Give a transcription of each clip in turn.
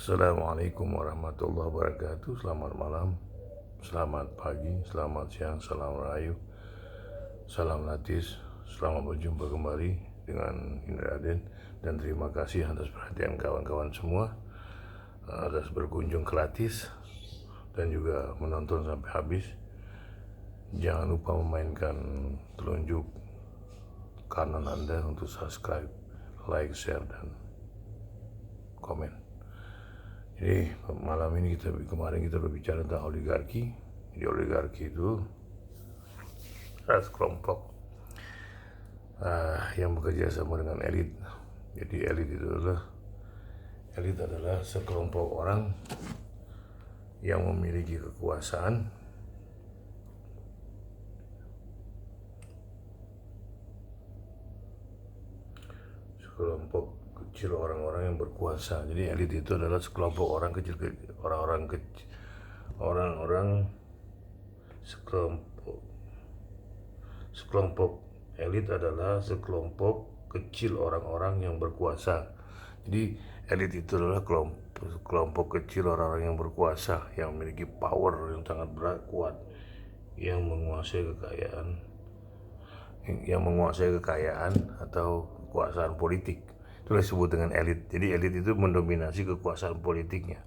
Assalamualaikum warahmatullahi wabarakatuh. Selamat malam, selamat pagi, selamat siang, salam rayu, salam latis. Selamat berjumpa kembali dengan Indra Aden. Dan terima kasih atas perhatian kawan-kawan semua, atas berkunjung ke Latis dan juga menonton sampai habis. Jangan lupa memainkan telunjuk kanan Anda untuk subscribe, like, share, dan komen. Jadi malam ini kemarin kita berbicara tentang oligarki. Jadi oligarki itu adalah sekelompok yang bekerja sama dengan elit. Jadi elit adalah sekelompok orang yang memiliki kekuasaan sekelompok kecil orang-orang yang berkuasa. Jadi elit itu adalah sekelompok orang kecil, sekelompok elit adalah sekelompok kecil orang-orang yang berkuasa. Jadi elit itu adalah kelompok kecil orang-orang yang berkuasa, yang memiliki power yang sangat kuat, yang menguasai kekayaan atau kekuasaan politik. Itulah disebut dengan elit. Jadi elit itu mendominasi kekuasaan politiknya.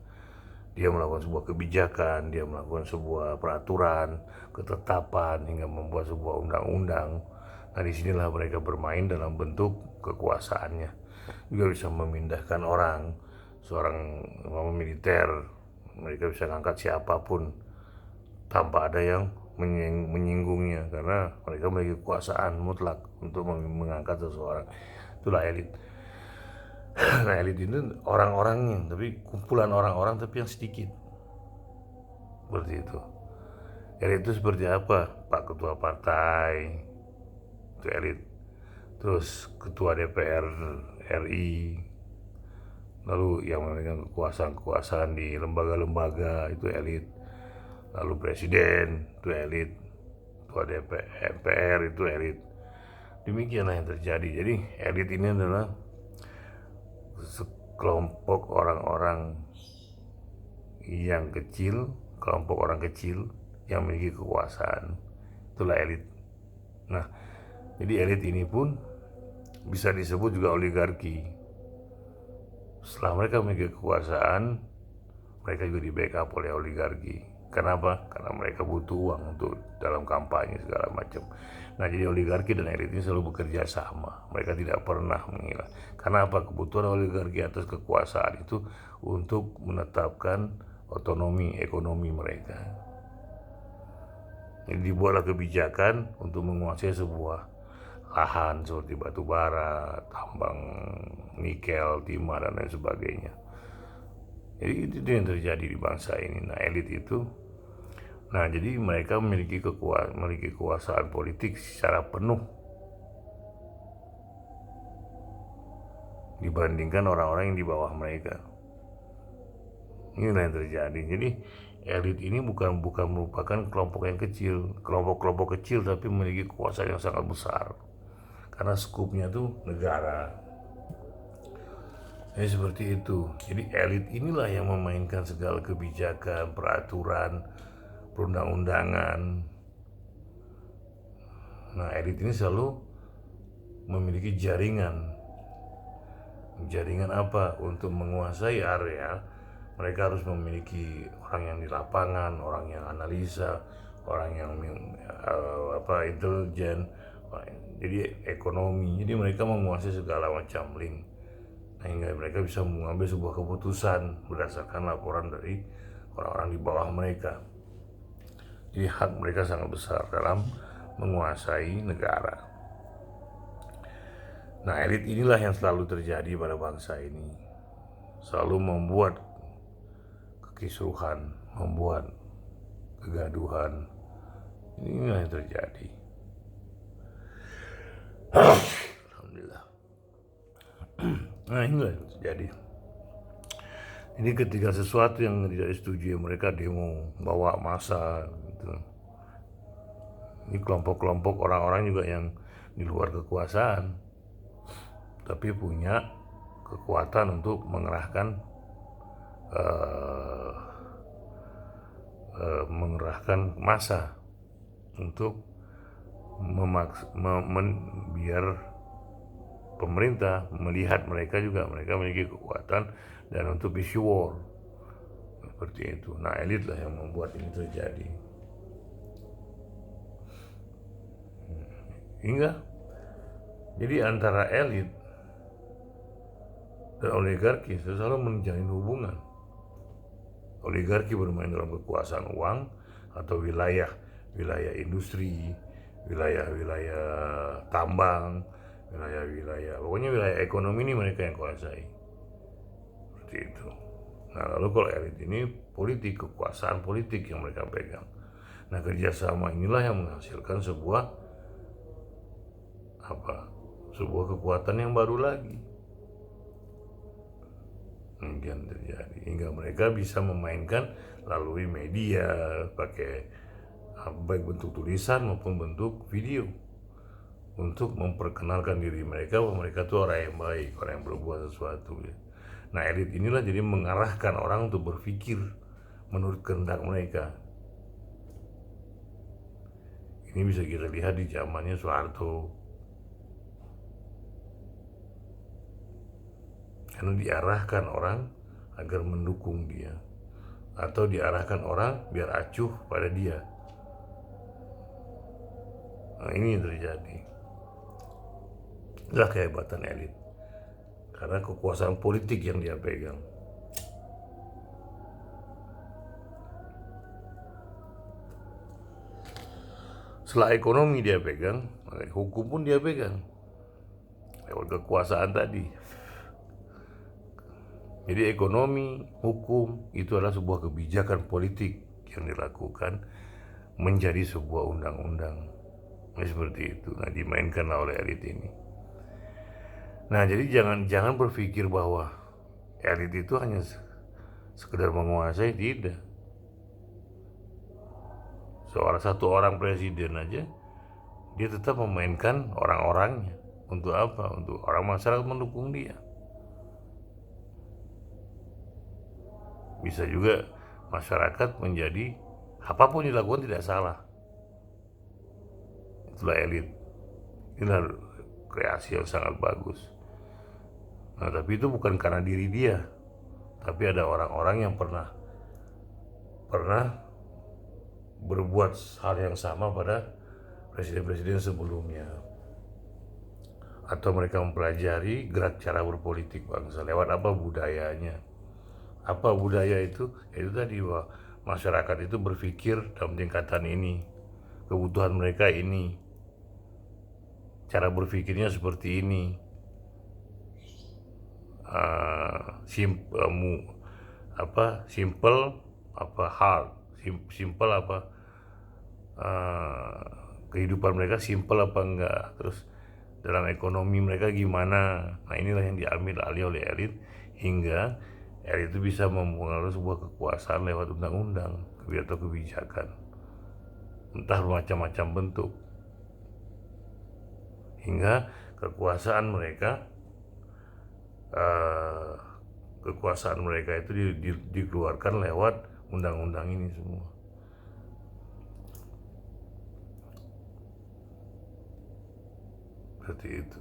Dia melakukan sebuah kebijakan, dia melakukan sebuah peraturan, ketetapan, hingga membuat sebuah undang-undang. Nah, disinilah mereka bermain dalam bentuk kekuasaannya. Juga bisa memindahkan orang, seorang militer, mereka bisa ngangkat siapapun tanpa ada yang menyinggungnya, karena mereka memiliki kekuasaan mutlak untuk mengangkat seseorang. Itulah elit. Nah, elit itu orang-orangnya, tapi kumpulan orang-orang tapi yang sedikit. Seperti itu. Elit itu seperti apa? Pak Ketua Partai, itu elit. Terus Ketua DPR RI, lalu yang memegang kekuasaan di lembaga-lembaga, itu elit. Lalu Presiden, itu elit. Ketua DPR itu elit. Demikianlah yang terjadi. Jadi elit ini adalah sekelompok orang-orang yang kecil, kelompok orang kecil yang memiliki kekuasaan. Itulah elit. Nah, jadi elit ini pun bisa disebut juga oligarki. Setelah mereka memiliki kekuasaan, mereka juga di backup oleh oligarki. Kenapa? Karena mereka butuh uang untuk dalam kampanye segala macam. Nah, jadi oligarki dan elit ini selalu bekerja sama. Mereka tidak pernah mengira. Karena apa? Kebutuhan oligarki atas kekuasaan itu untuk menetapkan otonomi ekonomi mereka. Jadi dibuatlah kebijakan untuk menguasai sebuah lahan seperti batu bara, tambang nikel, timah, dan lain sebagainya. Jadi itu yang terjadi di bangsa ini. Nah, elit itu, nah jadi mereka memiliki kekuasaan politik secara penuh dibandingkan orang-orang yang di bawah mereka. Inilah yang terjadi. Jadi elit ini bukan merupakan kelompok yang kecil, kelompok kecil tapi memiliki kekuasaan yang sangat besar. Karena skupnya tuh negara. Jadi seperti itu. Jadi elit inilah yang memainkan segala kebijakan, peraturan, perundang-undangan. Nah, elit ini selalu memiliki jaringan. Jaringan apa? Untuk menguasai area, mereka harus memiliki orang yang di lapangan, orang yang analisa, orang yang intelijen, jadi ekonomi. Jadi mereka menguasai segala macam link, hingga mereka bisa mengambil sebuah keputusan berdasarkan laporan dari orang-orang di bawah mereka. Jadi hak mereka sangat besar dalam menguasai negara. Nah, elit inilah yang selalu terjadi pada bangsa ini. Selalu membuat kekisruhan, membuat kegaduhan. Inilah yang terjadi. Alhamdulillah. Nah, inilah yang terjadi. Ini ketika sesuatu yang tidak disetujui, mereka demo, bawa massa gitu. Ini kelompok-kelompok orang-orang juga yang di luar kekuasaan, tapi punya kekuatan untuk mengerahkan uh, mengerahkan massa untuk biar pemerintah melihat mereka memiliki kekuatan dan untuk issue war seperti itu. Nah, elit lah yang membuat ini terjadi. Hingga jadi antara elit dan oligarki selalu menjalin hubungan. Oligarki bermain dalam kekuasaan uang atau wilayah industri, wilayah tambang, pokoknya wilayah ekonomi ini mereka yang kuasai. Seperti itu. Nah, lalu kalau elit ini politik, kekuasaan politik yang mereka pegang. Nah, kerjasama inilah yang menghasilkan sebuah kekuatan yang baru lagi yang terjadi, hingga mereka bisa memainkan melalui media, pakai baik bentuk tulisan maupun bentuk video, untuk memperkenalkan diri mereka bahwa mereka itu orang yang baik, orang yang berbuat sesuatu ya. Nah, elit inilah jadi mengarahkan orang untuk berpikir menurut kehendak mereka. Ini bisa kita lihat di zamannya Soeharto, karena diarahkan orang agar mendukung dia, atau diarahkan orang biar acuh pada dia. Nah, ini yang terjadi. Itulah kehebatan elit, karena kekuasaan politik yang dia pegang. Setelah ekonomi dia pegang, hukum pun dia pegang lewat kekuasaan tadi. Jadi ekonomi, hukum itu adalah sebuah kebijakan politik yang dilakukan menjadi sebuah undang-undang. Seperti itu. Nah, dimainkanlah oleh elit ini. Nah, jadi jangan berpikir bahwa elit itu hanya sekedar menguasai, tidak. Satu orang presiden aja, dia tetap memainkan orang-orangnya. Untuk apa? Untuk orang masyarakat mendukung dia. Bisa juga masyarakat menjadi apapun dilakukan tidak salah. Itulah elit. Inilah kreasi yang sangat bagus. Nah, tapi itu bukan karena diri dia, tapi ada orang-orang yang pernah berbuat hal yang sama pada presiden-presiden sebelumnya, atau mereka mempelajari gerak cara berpolitik bangsa lewat apa budayanya. Apa budaya itu? Itu tadi, bahwa masyarakat itu berpikir dalam tingkatan ini, kebutuhan mereka ini, cara berpikirnya seperti ini, kehidupan mereka simple apa enggak, terus dalam ekonomi mereka gimana. Nah, inilah yang diambil alih oleh elit, hingga elit itu bisa mempengaruhi sebuah kekuasaan lewat undang-undang atau kebijakan, entah bermacam-macam bentuk, hingga kekuasaan mereka itu dikeluarkan lewat undang-undang ini semua. Seperti itu.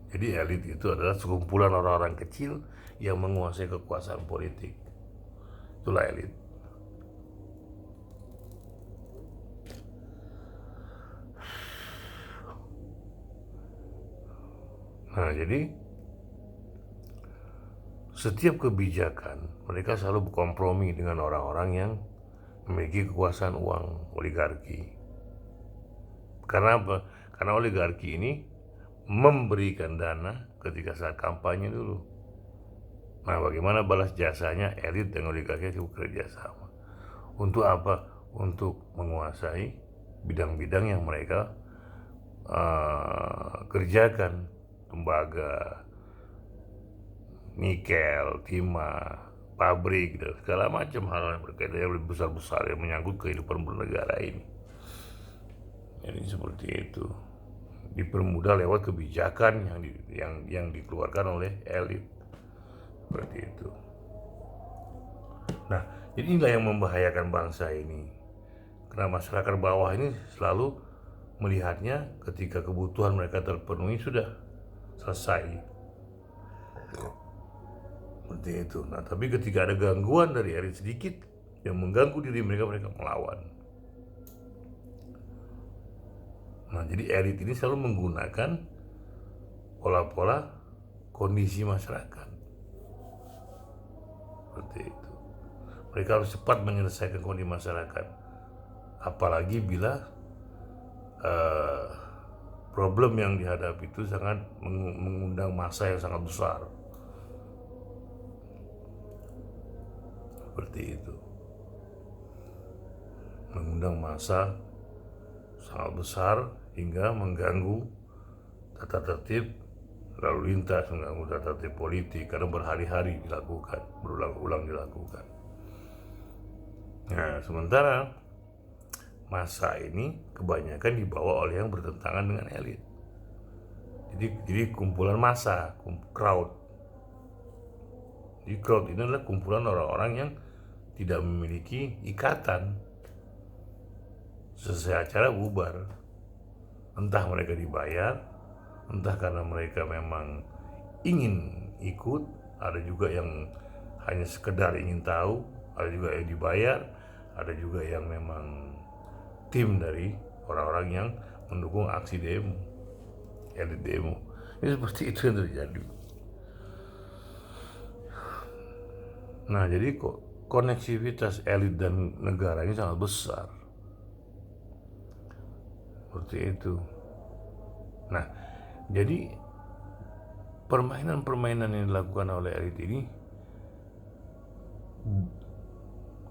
Jadi elit itu adalah sekumpulan orang-orang kecil yang menguasai kekuasaan politik. Itulah elit. Nah, jadi setiap kebijakan mereka selalu berkompromi dengan orang-orang yang memiliki kekuasaan uang, oligarki. Karena apa? Karena oligarki ini memberikan dana ketika saat kampanye dulu. Nah, bagaimana balas jasanya? Elit dan oligarki itu bekerja sama. Untuk apa? Untuk menguasai bidang-bidang yang mereka kerjakan. Tembaga, nikel, timah, pabrik, dan segala macam hal yang berkaitan yang lebih besar-besar yang menyangkut kehidupan bernegara ini. Jadi seperti itu, dipermudah lewat kebijakan yang dikeluarkan oleh elit. Seperti itu. Nah, jadi inilah yang membahayakan bangsa ini. Karena masyarakat bawah ini selalu melihatnya ketika kebutuhan mereka terpenuhi sudah selesai. Seperti itu. Nah, tapi ketika ada gangguan dari elit sedikit yang mengganggu diri mereka, mereka melawan. Nah, jadi elit ini selalu menggunakan pola-pola kondisi masyarakat. Seperti itu. Mereka harus cepat menyelesaikan kondisi masyarakat. Apalagi bila eh, problem yang dihadapi itu sangat mengundang massa yang sangat besar. Seperti itu. Mengundang massa sangat besar hingga mengganggu tata tertib lalu lintas, mengganggu tata tertib politik karena berhari-hari dilakukan, berulang-ulang dilakukan. Nah, sementara massa ini kebanyakan dibawa oleh yang bertentangan dengan elit. Jadi kumpulan massa, crowd. Jadi crowd ini adalah kumpulan orang-orang yang tidak memiliki ikatan. Selesai acara bubar. Entah mereka dibayar, entah karena mereka memang ingin ikut, ada juga yang hanya sekedar ingin tahu, ada juga yang dibayar, ada juga yang memang tim dari orang-orang yang mendukung aksi demo, elit demo. Ini seperti itu yang terjadi. Nah, jadi kok koneksivitas elit dan negara ini sangat besar. Seperti itu. Nah, jadi permainan-permainan yang dilakukan oleh elit ini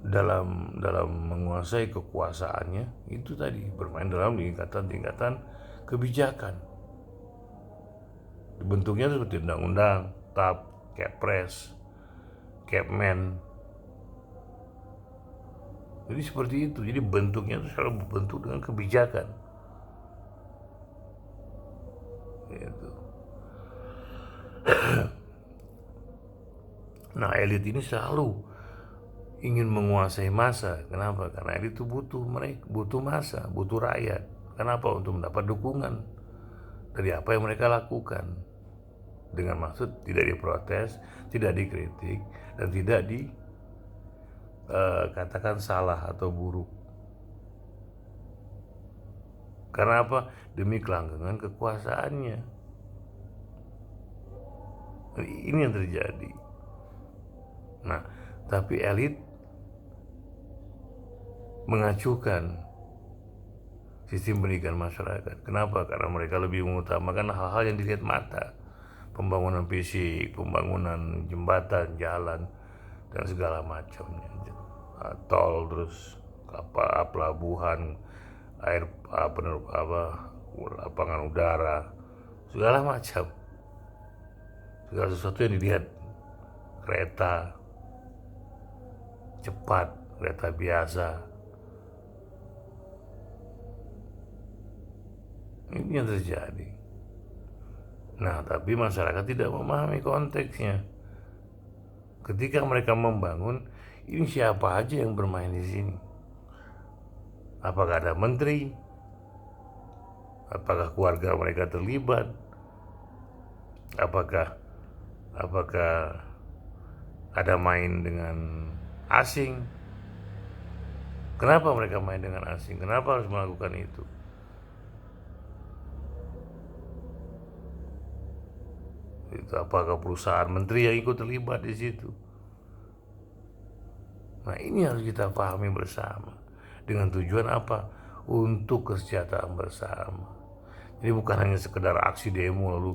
dalam menguasai kekuasaannya itu tadi bermain dalam tingkatan-tingkatan kebijakan. Bentuknya seperti undang-undang, TAP, Kepres, Kepmen. Jadi seperti itu. Jadi bentuknya itu selalu berbentuk dengan kebijakan. Gitu. Nah, elit ini selalu ingin menguasai massa. Kenapa? Karena elit itu butuh massa, butuh rakyat. Kenapa? Untuk mendapat dukungan dari apa yang mereka lakukan. Dengan maksud tidak diprotes, tidak dikritik, dan tidak dikatakan salah atau buruk. Karena apa? Demi kelanggengan kekuasaannya. Ini yang terjadi. Nah, tapi elit mengacuhkan sistem pendidikan masyarakat. Kenapa? Karena mereka lebih mengutamakan hal-hal yang dilihat mata. Pembangunan fisik, pembangunan jembatan, jalan, dan segala macamnya. Tol, terus pelabuhan, air, lapangan udara, segala macam. Segala sesuatu yang dilihat, kereta cepat, kereta biasa. Ini yang terjadi. Nah, tapi masyarakat tidak memahami konteksnya. Ketika mereka membangun, ini siapa aja yang bermain di sini? Apakah ada menteri? Apakah keluarga mereka terlibat? Apakah ada main dengan asing? Kenapa mereka main dengan asing? Kenapa harus melakukan itu? Apakah perusahaan menteri yang ikut terlibat di situ? Nah, ini harus kita pahami bersama. Dengan tujuan apa? Untuk kesejahteraan bersama. Jadi bukan hanya sekedar aksi demo lalu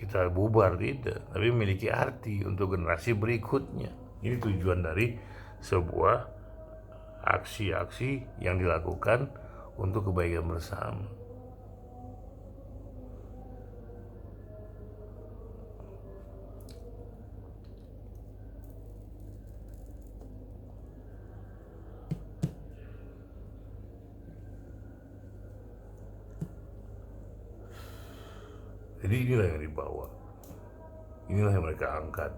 kita bubar, tidak, tapi memiliki arti untuk generasi berikutnya. Ini tujuan dari sebuah aksi-aksi yang dilakukan untuk kebaikan bersama. Jadi inilah yang dibawa, inilah yang mereka angkat.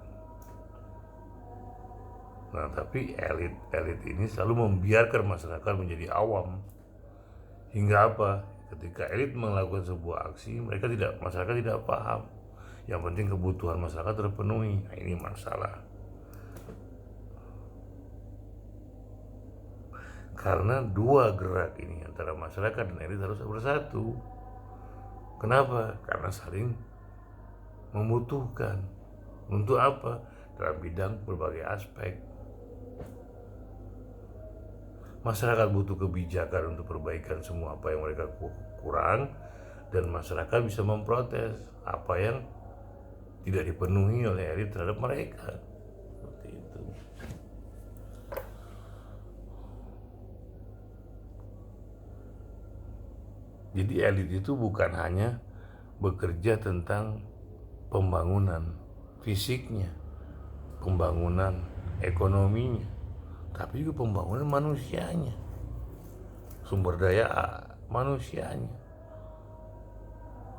Nah, tapi elit ini selalu membiarkan masyarakat menjadi awam. Hingga apa? Ketika elit melakukan sebuah aksi, masyarakat tidak paham. Yang penting kebutuhan masyarakat terpenuhi. Nah, ini masalah. Karena dua gerak ini antara masyarakat dan elit harus bersatu. Kenapa? Karena saling membutuhkan. Untuk apa? Dalam bidang berbagai aspek. Masyarakat butuh kebijakan untuk perbaikan semua apa yang mereka kurang, dan masyarakat bisa memprotes apa yang tidak dipenuhi oleh elit terhadap mereka. Seperti itu. Jadi elit itu bukan hanya bekerja tentang pembangunan fisiknya, pembangunan ekonominya, tapi juga pembangunan manusianya, sumber daya manusianya.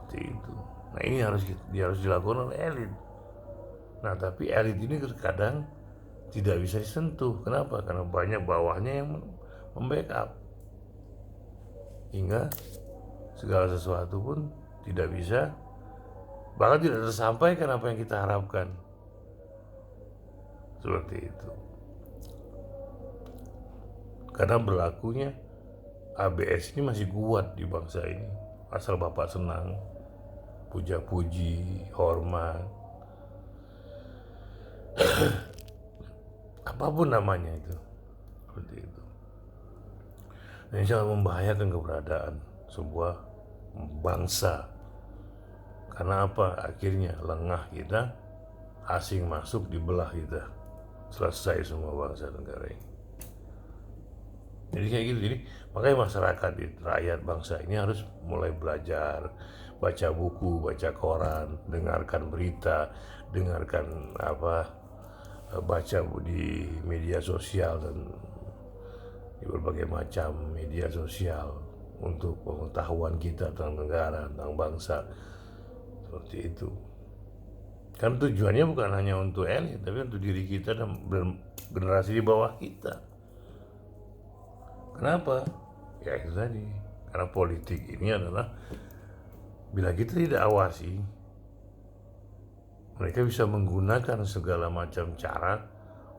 Seperti itu. Nah, ini harus dilakukan oleh elit. Nah, tapi elit ini kadang tidak bisa disentuh. Kenapa? Karena banyak bawahnya yang membackup, hingga segala sesuatu pun tidak bisa, bahkan tidak tersampaikan apa yang kita harapkan. Seperti itu. Karena berlakunya ABS ini masih kuat di bangsa ini. Asal Bapak senang, puja-puji, hormat, apapun namanya itu. Seperti itu. Dan ini sangat membahayakan keberadaan sebuah bangsa. Karena apa? Akhirnya lengah kita, asing masuk, dibelah kita. Selesai semua bangsa negara ini. Jadi kayak gitu. Jadi makanya masyarakat, rakyat bangsa ini harus mulai belajar, baca buku, baca koran, dengarkan berita, baca di media sosial dan di berbagai macam media sosial untuk pengetahuan kita tentang negara, tentang bangsa. Seperti itu. Kan tujuannya bukan hanya untuk elit, tapi untuk diri kita dan generasi di bawah kita. Kenapa? Ya itu tadi. Karena politik ini adalah, bila kita tidak awasi, mereka bisa menggunakan segala macam cara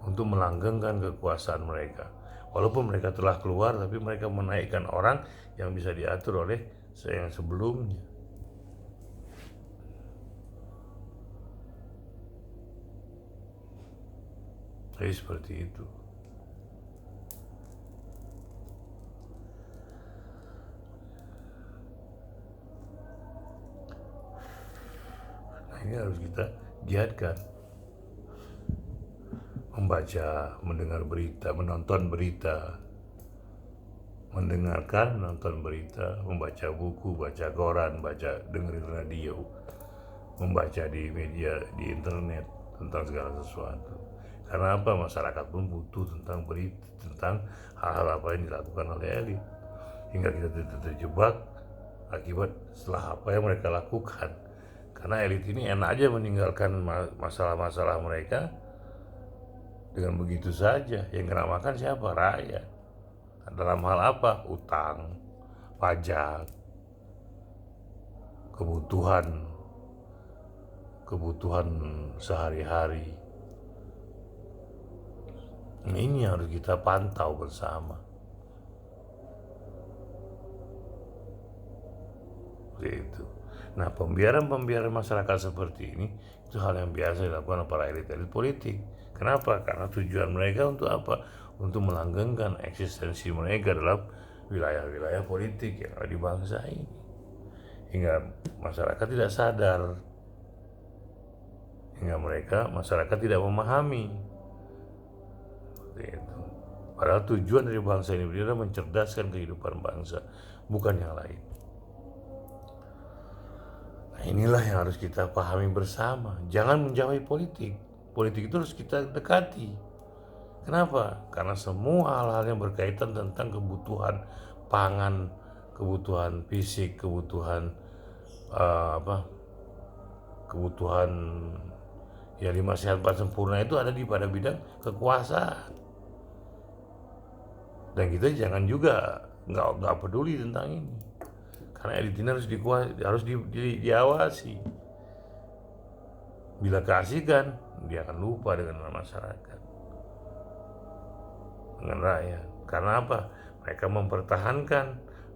untuk melanggengkan kekuasaan mereka. Walaupun mereka telah keluar, tapi mereka menaikkan orang yang bisa diatur oleh yang sebelumnya. Jadi seperti itu. Nah, ini harus kita giatkan. Membaca, mendengar berita, menonton berita, menonton berita, membaca buku, baca koran, dengerin radio, membaca di media, di internet tentang segala sesuatu. Karena apa? Masyarakat pun butuh tentang berita, tentang hal-hal apa yang dilakukan oleh elit, hingga kita tidak terjebak akibat setelah apa yang mereka lakukan. Karena elit ini enak aja meninggalkan masalah-masalah mereka dengan begitu saja. Yang kena makan siapa? Rakyat. Dalam hal apa? Utang, pajak, kebutuhan sehari-hari. Ini harus kita pantau bersama. Gitu. Nah, pembiaran masyarakat seperti ini itu hal yang biasa dilakukan para elit-elit politik. Kenapa? Karena tujuan mereka untuk apa? Untuk melanggengkan eksistensi mereka dalam wilayah-wilayah politik yang ada di bangsa ini. Hingga masyarakat tidak sadar. Hingga masyarakat tidak memahami. Gitu. Padahal tujuan dari bangsa ini adalah mencerdaskan kehidupan bangsa, bukan yang lain. Nah, inilah yang harus kita pahami bersama. Jangan menjauhi politik. Politik itu harus kita dekati. Kenapa? Karena semua hal-hal yang berkaitan tentang kebutuhan pangan, kebutuhan fisik, kebutuhan Ya 5 sehat 4 sempurna itu ada pada bidang kekuasaan. Dan kita jangan juga nggak peduli tentang ini. Karena elit ini diawasi. Bila keasikan, dia akan lupa dengan masyarakat, dengan rakyat. Karena apa? Mereka mempertahankan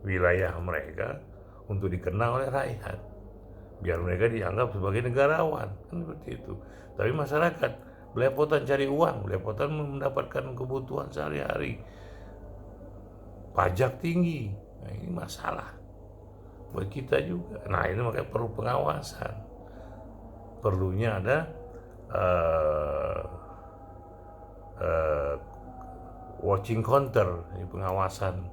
wilayah mereka untuk dikenal oleh rakyat, biar mereka dianggap sebagai negarawan, kan seperti itu. Tapi masyarakat belepotan cari uang, belepotan mendapatkan kebutuhan sehari-hari, pajak tinggi. Nah, ini masalah buat kita juga. Nah, ini makanya perlu pengawasan, perlunya ada watching counter, ini pengawasan,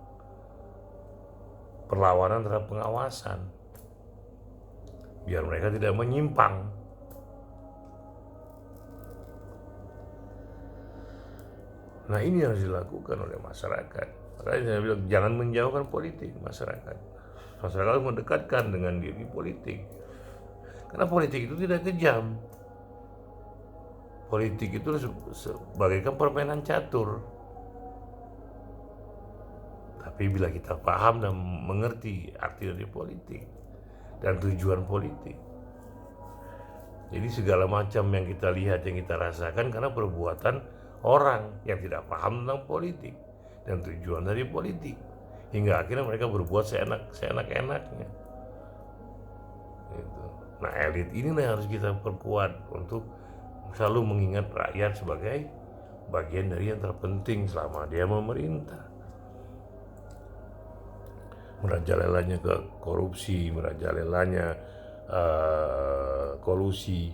perlawanan terhadap pengawasan, biar mereka tidak menyimpang. Nah, ini harus dilakukan oleh masyarakat. Makanya saya bilang jangan menjauhkan politik masyarakat. Masyarakat harus mendekatkan dengan diri politik. Karena politik itu tidak kejam. Politik itu bagaikan permainan catur. Tapi bila kita paham dan mengerti arti dari politik dan tujuan politik, jadi segala macam yang kita lihat, yang kita rasakan karena perbuatan orang yang tidak paham tentang politik dan tujuan dari politik, hingga akhirnya mereka berbuat seenak-enaknya gitu. Nah, elit inilah yang harus kita perkuat untuk selalu mengingat rakyat sebagai bagian dari yang terpenting selama dia memerintah. Merajalelanya ke korupsi, merajalelanya kolusi,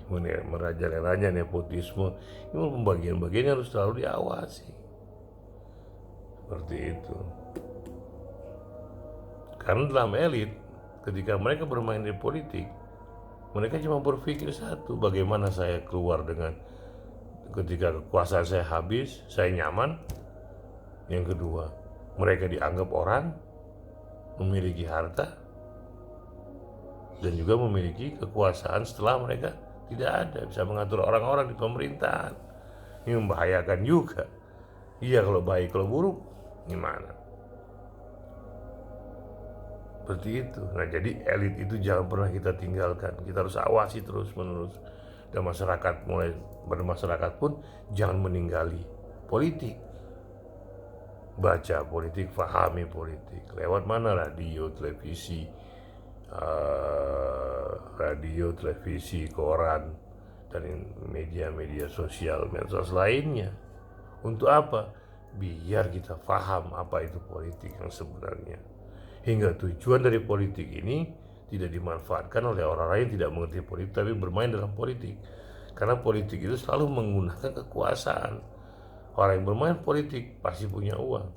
merajalelanya nepotisme, itu pembagian-bagian harus selalu diawasi. Seperti itu. Karena dalam elit, ketika mereka bermain di politik, mereka cuma berpikir satu, bagaimana saya keluar dengan ketika kekuasaan saya habis, saya nyaman. Yang kedua, mereka dianggap orang, memiliki harta, dan juga memiliki kekuasaan setelah mereka tidak ada, bisa mengatur orang-orang di pemerintahan. Ini membahayakan juga. Iya, kalau baik, kalau buruk gimana? Seperti itu. Nah, jadi elit itu jangan pernah kita tinggalkan. Kita harus awasi terus menerus. Dan masyarakat, mulai bermasyarakat pun jangan meninggali politik. Baca politik, pahami politik. Lewat mana? Radio, televisi, koran, dan media-media sosial, medsos lainnya. Untuk apa? Biar kita paham apa itu politik yang sebenarnya. Hingga tujuan dari politik ini tidak dimanfaatkan oleh orang lain tidak mengerti politik tapi bermain dalam politik. Karena politik itu selalu menggunakan kekuasaan. Orang yang bermain politik pasti punya uang.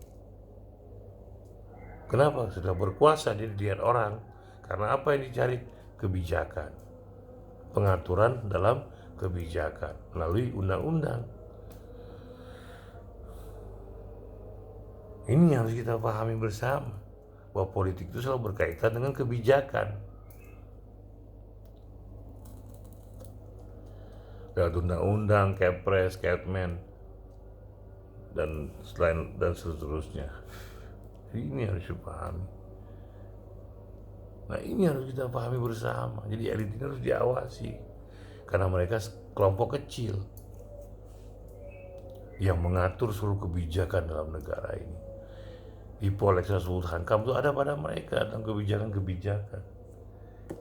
Kenapa? Sudah berkuasa, dia dilihat orang. Karena apa yang dicari? Kebijakan. Pengaturan dalam kebijakan melalui undang-undang. Ini yang harus kita pahami bersama, bahwa politik itu selalu berkaitan dengan kebijakan. Lewat undang-undang, Kepres, Kepmen, dan seterusnya. Ini harus dipahami. Nah, ini harus kita pahami bersama. Jadi elit ini harus diawasi, karena mereka kelompok kecil yang mengatur seluruh kebijakan dalam negara ini. Di Prolegnas Hankam itu ada pada mereka tentang kebijakan-kebijakan.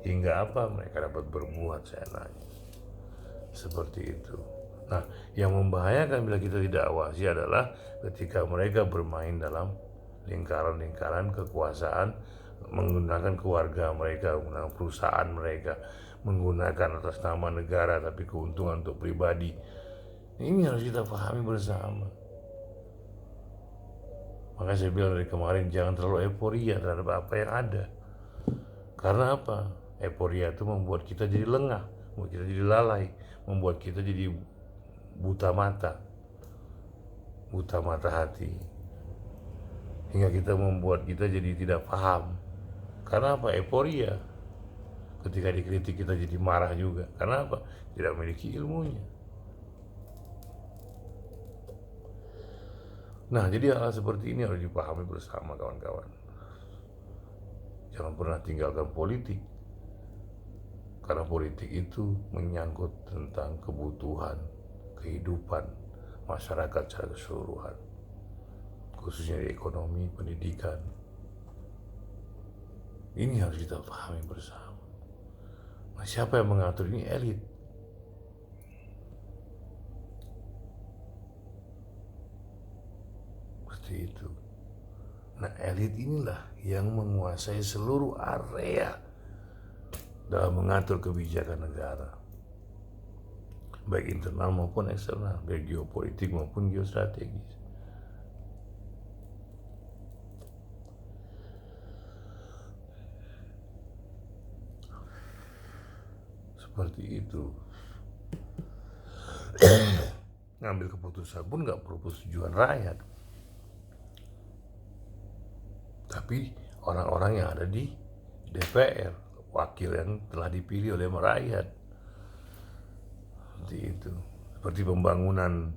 Hingga apa? Mereka dapat berbuat seenaknya. Seperti itu. Nah, yang membahayakan bila kita tidak awasi adalah ketika mereka bermain dalam lingkaran-lingkaran kekuasaan, menggunakan keluarga mereka, menggunakan perusahaan mereka, menggunakan atas nama negara tapi keuntungan untuk pribadi. Ini harus kita pahami bersama. Makanya saya bilang dari kemarin, jangan terlalu euforia terhadap apa yang ada. Karena apa? Euforia itu membuat kita jadi lengah, membuat kita jadi lalai, membuat kita jadi buta mata hati, hingga kita membuat kita jadi tidak paham. Karena apa? Euforia. Ketika dikritik kita jadi marah juga. Karena apa? Tidak memiliki ilmunya. Nah, jadi hal seperti ini harus dipahami bersama kawan-kawan. Jangan pernah tinggalkan politik, karena politik itu menyangkut tentang kebutuhan, kehidupan masyarakat secara keseluruhan, khususnya di ekonomi, pendidikan. Ini harus kita pahami bersama. Nah, siapa yang mengatur ini? Elit. Seperti itu. Nah, elit inilah yang menguasai seluruh area dalam mengatur kebijakan negara, baik internal maupun eksternal, baik geopolitik maupun geostrategis. Seperti itu. Ngambil keputusan pun nggak perlu persetujuan rakyat, tapi orang-orang yang ada di DPR, wakil yang telah dipilih oleh rakyat. Seperti itu. Seperti pembangunan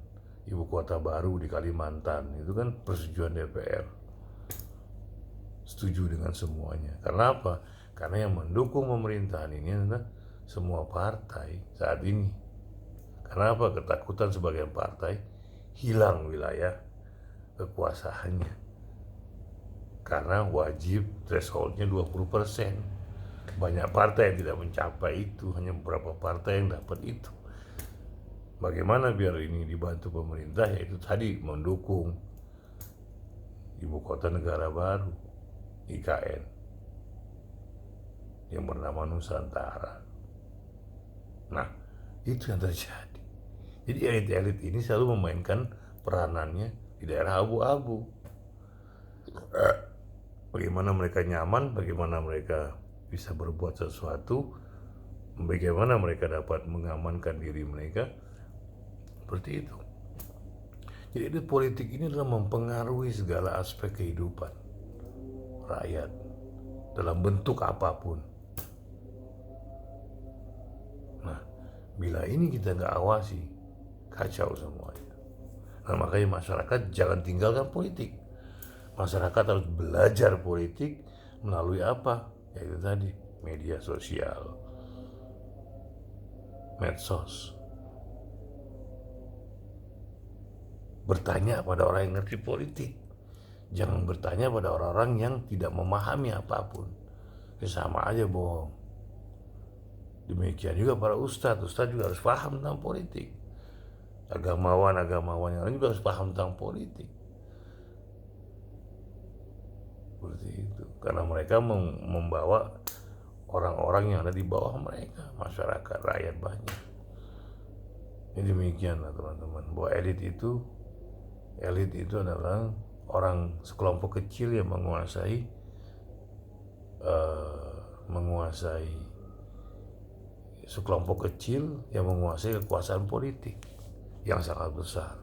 ibu kota baru di Kalimantan, itu kan persetujuan DPR. Setuju dengan semuanya. Karena apa? Karena yang mendukung pemerintahan ini adalah semua partai saat ini. Karena apa? Ketakutan sebagian partai hilang wilayah kekuasaannya. Karena wajib thresholdnya 20%. Banyak partai yang tidak mencapai itu, hanya beberapa partai yang dapat itu. Bagaimana biar ini dibantu pemerintah? Yaitu tadi mendukung ibu kota negara baru, IKN, yang bernama Nusantara. Nah, itu yang terjadi. Jadi elit-elit ini selalu memainkan peranannya di daerah abu-abu. Bagaimana mereka nyaman, bagaimana mereka bisa berbuat sesuatu, bagaimana mereka dapat mengamankan diri mereka. Seperti itu. Jadi politik ini adalah mempengaruhi segala aspek kehidupan rakyat dalam bentuk apapun. Nah, bila ini kita nggak awasi, kacau semuanya. Nah, makanya masyarakat jangan tinggalkan politik. Masyarakat harus belajar politik melalui apa? Yaitu tadi, media sosial, medsos. Bertanya pada orang yang ngerti politik. Jangan bertanya pada orang-orang yang tidak memahami apapun. Sama aja bohong. Demikian juga para ustadz juga harus paham tentang politik. Agamawan yang lain juga harus paham tentang politik. Seperti itu. Karena mereka membawa orang-orang yang ada di bawah mereka, masyarakat, rakyat banyak. Ini demikianlah teman-teman, bahwa elit itu adalah orang sekelompok kecil yang menguasai sekelompok kecil yang menguasai kekuasaan politik yang sangat besar.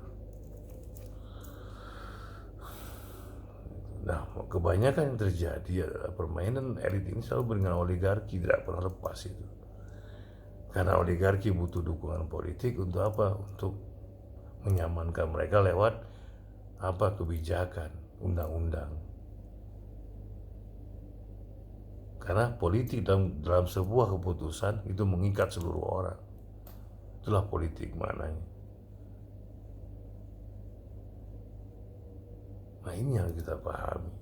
Nah, kebanyakan yang terjadi adalah permainan elit ini selalu dengan oligarki, tidak pernah lepas itu. Karena oligarki butuh dukungan politik untuk apa? Untuk menyamankan mereka lewat apa? Kebijakan, undang-undang. Karena politik dalam sebuah keputusan itu mengikat seluruh orang. Itulah politik maknanya. Nah, ini yang kita pahami.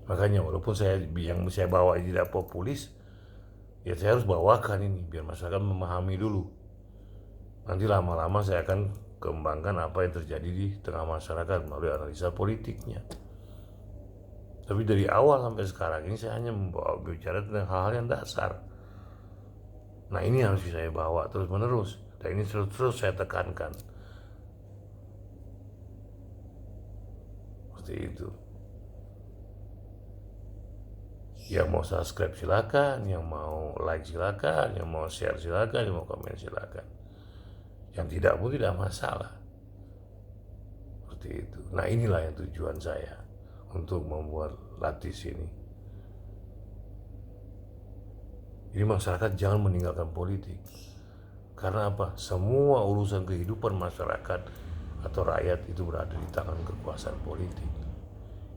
Makanya walaupun yang saya bawa tidak populis, ya saya harus bawakan ini biar masyarakat memahami dulu. Nanti lama-lama saya akan kembangkan apa yang terjadi di tengah masyarakat melalui analisa politiknya. Tapi dari awal sampai sekarang ini saya hanya bicara tentang hal-hal yang dasar. Nah, ini harus saya bawa terus-menerus. Dan ini terus saya tekankan. Seperti itu. Yang mau subscribe silakan, yang mau like silakan, yang mau share silakan, yang mau komen silakan. Yang tidak pun tidak masalah. Seperti itu. Nah, inilah yang tujuan saya untuk membuat Latis ini. Jadi masyarakat jangan meninggalkan politik. Karena apa? Semua urusan kehidupan masyarakat atau rakyat itu berada di tangan kekuasaan politik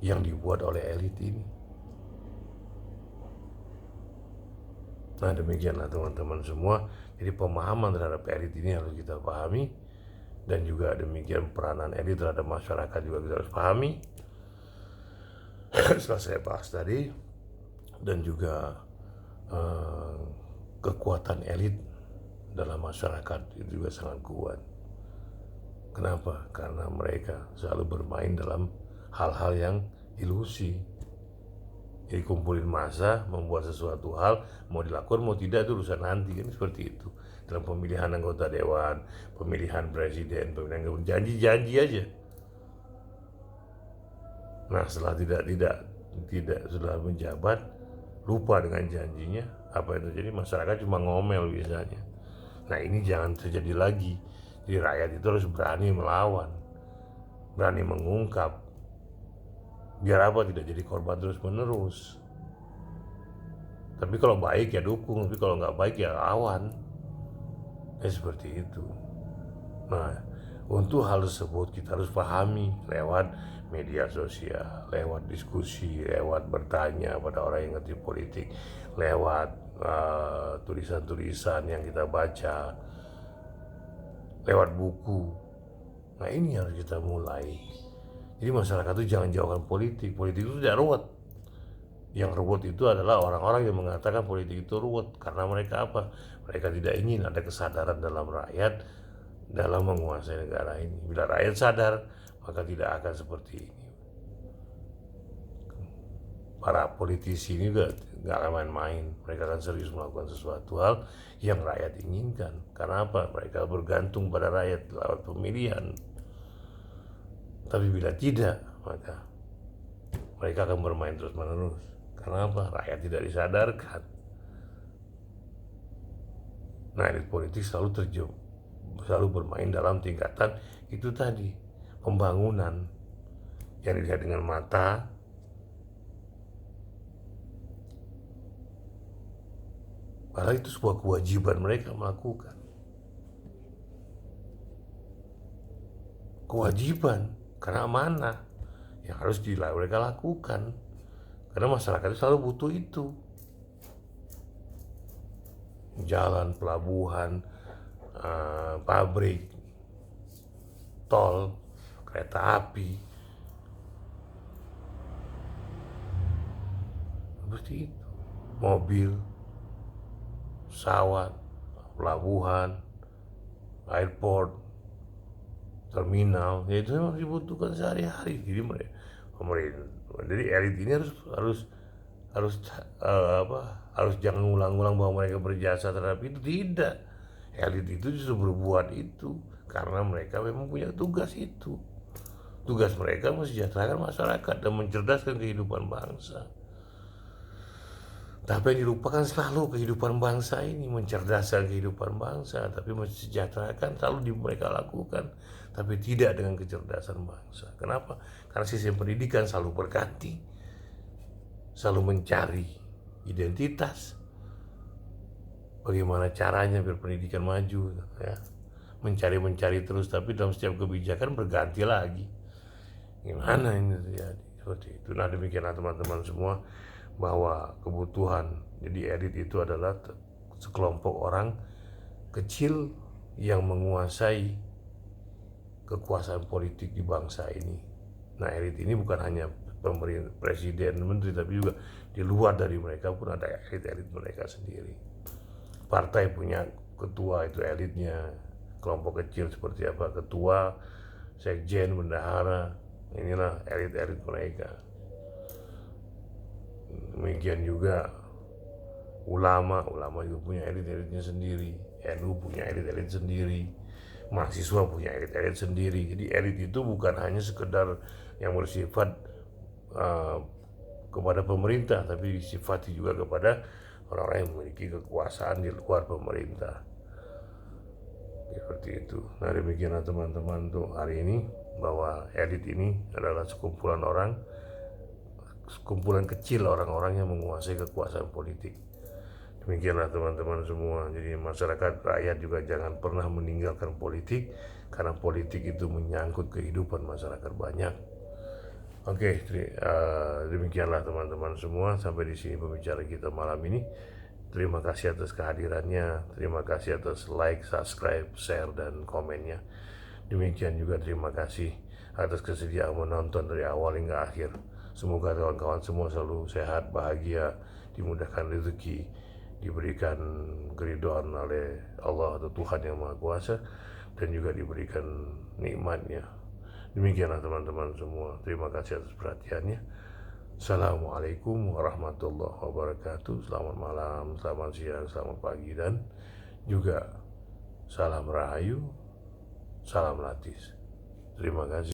yang dibuat oleh elit ini. Nah, demikianlah teman-teman semua. Jadi pemahaman terhadap elit ini harus kita pahami, dan juga demikian peranan elit terhadap masyarakat juga kita harus pahami. Setelah saya bahas tadi, dan juga kekuatan elit dalam masyarakat itu juga sangat kuat. Kenapa? Karena mereka selalu bermain dalam hal-hal yang ilusi. Jadi kumpulin massa, membuat sesuatu hal, mau dilakukan mau tidak itu urusan nanti, kan seperti itu. Dalam pemilihan anggota dewan, pemilihan presiden, pemilihan gubernur, janji-janji aja. Nah, setelah tidak sudah menjabat, lupa dengan janjinya, apa yang terjadi? Masyarakat cuma ngomel biasanya. Nah, ini jangan terjadi lagi. Jadi rakyat itu harus berani melawan, berani mengungkap, biar apa? Tidak jadi korban terus menerus. Tapi kalau baik ya dukung, tapi kalau nggak baik ya lawan. Seperti itu. Nah, untuk hal tersebut kita harus pahami lewat media sosial, lewat diskusi, lewat bertanya pada orang yang ngerti politik, lewat tulisan-tulisan yang kita baca, lewat buku. Nah, ini harus kita mulai. Jadi masyarakat itu jangan jauhkan politik. Politik itu tidak ruwet. Yang ruwet itu adalah orang-orang yang mengatakan politik itu ruwet. Karena mereka apa? Mereka tidak ingin ada kesadaran dalam rakyat dalam menguasai negara ini. Bila rakyat sadar, maka tidak akan seperti ini. Para politisi ini juga nggak akan main-main. Mereka akan serius melakukan sesuatu hal yang rakyat inginkan. Karena apa? Mereka bergantung pada rakyat lewat pemilihan. Tapi bila tidak, maka mereka akan bermain terus-menerus. Karena apa? Rakyat tidak disadarkan. Nah, elit politik selalu bermain dalam tingkatan itu tadi, pembangunan yang dilihat dengan mata, padahal itu sebuah kewajiban mereka melakukan. Kewajiban, karena amanah yang harus mereka lakukan. Karena masyarakat itu selalu butuh itu. Jalan, pelabuhan, pabrik, tol, kereta api, seperti itu. Mobil, pesawat, pelabuhan, airport, terminal, ya itu memang dibutuhkan sehari-hari. Jadi elit ini harus jangan ulang-ulang bahwa mereka berjasa terhadap itu. Tidak, elit itu justru berbuat itu karena mereka memang punya tugas itu. Tugas mereka mensejahterakan masyarakat dan mencerdaskan kehidupan bangsa. Tapi yang dilupakan selalu kehidupan bangsa ini, mencerdaskan kehidupan bangsa, tapi mensejahterakan selalu mereka lakukan, tapi tidak dengan kecerdasan bangsa. Kenapa? Karena sistem pendidikan selalu berganti, selalu mencari identitas, bagaimana caranya biar pendidikan maju, ya. Mencari terus, tapi dalam setiap kebijakan berganti lagi. Gimana ini terjadi? Seperti itu. Nah, demikianlah teman-teman semua, bahwa kebutuhan jadi elit itu adalah sekelompok orang kecil yang menguasai kekuasaan politik di bangsa ini. Nah, elit ini bukan hanya pemerintah, presiden, menteri, tapi juga di luar dari mereka pun ada elit-elit mereka sendiri. Partai punya ketua, itu elitnya. Kelompok kecil seperti apa? Ketua, sekjen, bendahara, inilah elit-elit mereka. Demikian juga ulama juga punya elit-elitnya sendiri. NU punya elit-elit sendiri. Mahasiswa punya elit-elit sendiri. Jadi elit itu bukan hanya sekedar yang bersifat kepada pemerintah, tapi disifati juga kepada orang-orang yang memiliki kekuasaan di luar pemerintah. Seperti itu. Nah, demikianlah teman-teman untuk hari ini, bahwa elit ini adalah sekumpulan kecil orang-orang yang menguasai kekuasaan politik Demikianlah teman-teman semua. Jadi masyarakat, rakyat juga jangan pernah meninggalkan politik, karena politik itu menyangkut kehidupan masyarakat banyak. Oke, demikianlah teman-teman semua. Sampai di sini pembicaraan kita malam ini. Terima kasih atas kehadirannya. Terima kasih atas like, subscribe, share, dan komennya. Demikian juga terima kasih atas kesediaan menonton dari awal hingga akhir. Semoga kawan-kawan semua selalu sehat, bahagia, dimudahkan rezeki, diberikan keridhaan oleh Allah atau Tuhan Yang Maha Kuasa, dan juga diberikan nikmatnya. Demikianlah teman-teman semua. Terima kasih atas perhatiannya. Assalamualaikum warahmatullahi wabarakatuh. Selamat malam, selamat siang, selamat pagi, dan juga salam rahayu, salam latis. Terima kasih.